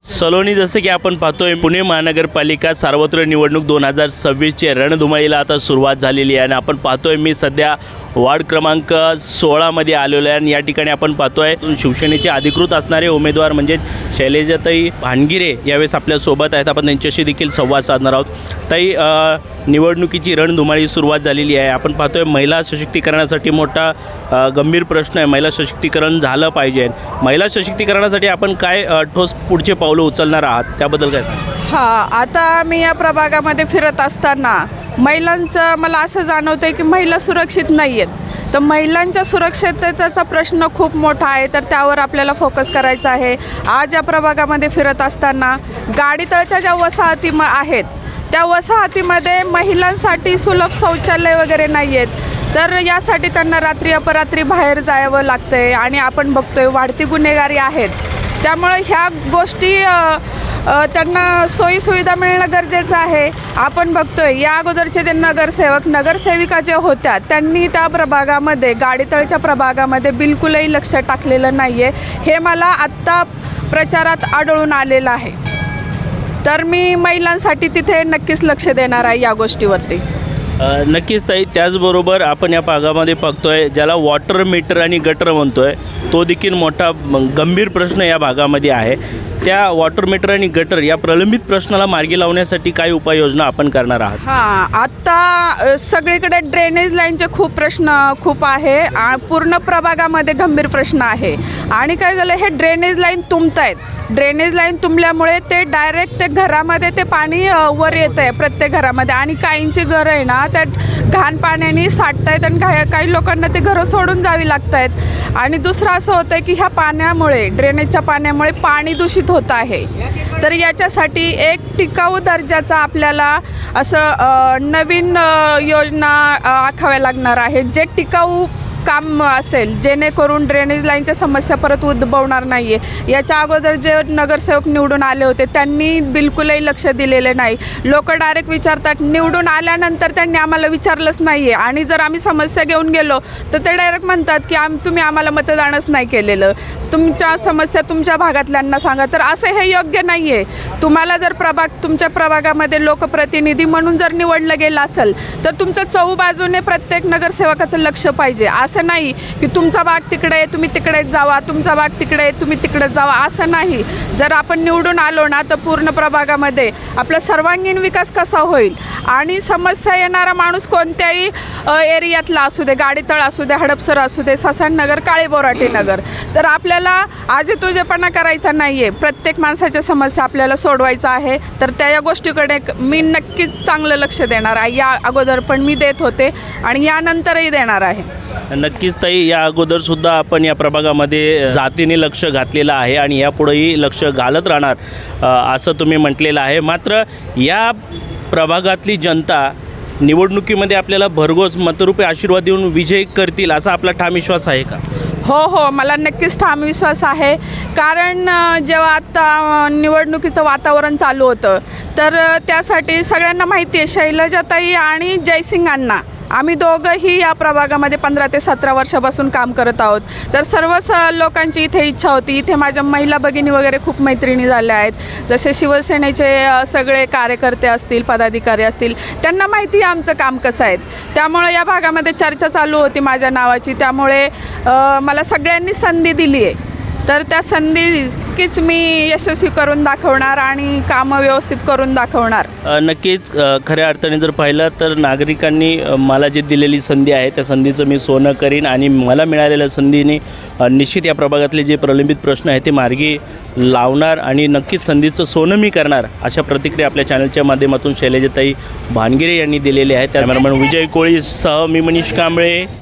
सलोनी जसे की आपण पाहतोय पुणे महानगरपालिका सार्वत्रिक निवडणूक 2026ची रणधुमाळीला आता सुरुवात झालेली आहे आणि आपण पाहतोय मी सध्या वार्ड क्रमांक 16 मध्ये आलेलो आहे आणि या ठिकाणी आपण पाहतोय शिवसेनेचे अधिकृत असणारे उमेदवार म्हणजे शैलेजाताई भानगिरे यावेळेस आपल्या सोबत आहेत। आपण त्यांच्याशी देखील संवाद साधणार आहोत। ताई, निवडणुकीची रणधुमाळी सुरुवात झालेली आहे। आपण पाहतोय महिला सशक्तीकरणासाठी मोठा गंभीर प्रश्न आहे। महिला सशक्तीकरण झालं पाहिजे। महिला सशक्तीकरणासाठी आपण काय ठोस पुढचे पावलं उचलणार आहात त्याबद्दल काय सांगा? आता मी या प्रभागामध्ये फिरत असताना महिलांचं मला असं जाणवतंय की महिला सुरक्षित नाही आहेत। तर महिलांच्या सुरक्षिततेचा प्रश्न खूप मोठा आहे, तर त्यावर आपल्याला फोकस करायचा आहे। आज या प्रभागामध्ये फिरत असताना गाडीतळच्या ज्या वसाहती आहेत त्या वसाहतीमध्ये महिलांसाठी सुलभ शौचालय वगैरे नाही आहेत, तर यासाठी त्यांना रात्री अपरात्री बाहेर जावं लागतं आहे आणि आपण बघतोय वाढती गुन्हेगारी आहेत। त्यामुळे ह्या गोष्टी त्यांना सोयीसुविधा मिळणं गरजेचं आहे। आपण बघतोय या अगोदरचे जे नगरसेविका जे होत्या त्यांनी त्या प्रभागामध्ये गाडीतळच्या प्रभागामध्ये बिलकुलही लक्ष टाकलेलं नाही आहे, हे मला आत्ता प्रचारात आढळून आलेलं आहे। तर मी महिलांसाठी तिथे नक्कीच लक्ष देणार आहे या गोष्टीवरती। नक्कीच ताई, त्याचबरोबर आपण या भागामध्ये बघतोय ज्याला वॉटर मीटर आणि गटर म्हणतोय तो देखील मोठा गंभीर प्रश्न या भागामध्ये आहे। त्या वॉटर मीटर आणि गटर या प्रलंबित प्रश्नाला मार्गी लावण्यासाठी काय उपाययोजना आपण करणार आहात? आता सगळीकडे ड्रेनेज लाईनचे प्रश्न खूप आहे। पूर्ण प्रभागामध्ये गंभीर प्रश्न आहे आणि काय झालं, हे ड्रेनेज लाईन तुंबत आहेत। ड्रेनेज लाईन तुंबल्यामुळे ते डायरेक्ट ते घरामध्ये ते पाणी वर येतं आहे प्रत्येक घरामध्ये आणि काहींची घरं आहे ना त्या घाण पाण्याने साठत आहेत आणि काही लोकांना ते घरं सोडून जावी लागत आहेत। आणि दुसरं असं होतं आहे की ह्या पाण्यामुळे ड्रेनेजच्या पाण्यामुळे पाणी दूषित होत आहे। तर याच्यासाठी एक टिकाऊ दर्जाचा आपल्याला असं नवीन योजना आखाव्या लागणार आहेत, जे टिकाऊ काम असेल जेणेकरून ड्रेनेज लाईनच्या समस्या परत उद्भवणार नाही आहे। याच्या अगोदर जे नगरसेवक निवडून आले होते त्यांनी बिलकुलही लक्ष दिलेले नाही। लोक डायरेक्ट विचारतात, निवडून आल्यानंतर त्यांनी आम्हाला विचारलंच नाही आहे आणि जर आम्ही समस्या घेऊन गेलो तर ते डायरेक्ट म्हणतात की तुम्ही आम्हाला मतदानच नाही केलेलं, तुमच्या समस्या तुमच्या भागातल्यांना सांगा। तर असं हे योग्य नाही आहे। तुम्हाला जर तुमच्या प्रभागामध्ये लोकप्रतिनिधी म्हणून जर निवडलं गेलं असेल तर तुमच्या चहूबाजूने प्रत्येक नगरसेवकाचं लक्ष पाहिजे। असं नाही की तुमचा भाग तिकडे आहे तुम्ही तिकडेच जावा, तुमचा भाग तिकडे आहे तुम्ही तिकडेच जावा, असं नाही। जर आपण निवडून आलो ना तर पूर्ण प्रभागामध्ये आपला सर्वांगीण विकास कसा होईल आणि समस्या येणारा माणूस कोणत्याही एरियातला असू दे, गाडीतळ असू दे, हडपसर असू दे, ससाननगर, काळेबोराटे नगर, तर आपल्याला आजेतुजेपणा करायचा नाही आहे। प्रत्येक माणसाच्या समस्या आपल्याला सोडवायचा आहे। तर त्या या गोष्टीकडे मी नक्कीच चांगलं लक्ष देणार आहे। या अगोदर पण मी देत होते आणि यानंतरही देणार आहे। नक्कीच ताई, या अगोदर सुद्धा आपण या प्रभागामध्ये जातीने लक्ष घातलेलं आहे आणि यापुढेही लक्ष घालत राहणार असं तुम्ही म्हटलेलं आहे। मात्र या प्रभागातली जनता निवडणुकीमध्ये आपल्याला भरघोस मतरूपी आशीर्वाद देऊन विजय करतील असा आपला ठाम विश्वास आहे का? हो, मला नक्कीच ठाम विश्वास आहे। कारण जेव्हा आत्ता निवडणुकीचं वातावरण चालू होतं तर त्यासाठी सगळ्यांना माहिती आहे शैलजाताई आणि जयसिंग अण्णा आम्ही दोघंही या प्रभागामध्ये 15 ते 17 वर्षापासून काम करत आहोत। तर सर्वच लोकांची इथे इच्छा होती। इथे माझ्या महिला भगिनी वगैरे खूप मैत्रिणी झाल्या आहेत, जसे शिवसेनेचे सगळे कार्यकर्ते असतील, पदाधिकारी असतील, त्यांना माहिती आहे आमचं काम कसं आहे। त्यामुळे या भागामध्ये चर्चा चालू होती माझ्या नावाची, त्यामुळे मला सगळ्यांनी संधी दिली आहे। तर त्या संधीकीच मी यशस्वी करून दाखवणार आणि कामं व्यवस्थित करून दाखवणार। नक्कीच खऱ्या अर्थाने जर पाहिलं तर नागरिकांनी मला जी दिलेली संधी आहे त्या संधीचं मी सोनं करीन आणि मला मिळालेल्या संधीने निश्चित या प्रभागातले जे प्रलंबित प्रश्न आहेत ते मार्गी लावणार आणि नक्कीच संधीचं सोनं मी करणार अशा प्रतिक्रिया आपल्या चॅनलच्या माध्यमातून शैलेजाताई भानगिरे यांनी दिलेली आहे। कॅमेरामॅन विजय कोळी सह मी मनीष कांबळे।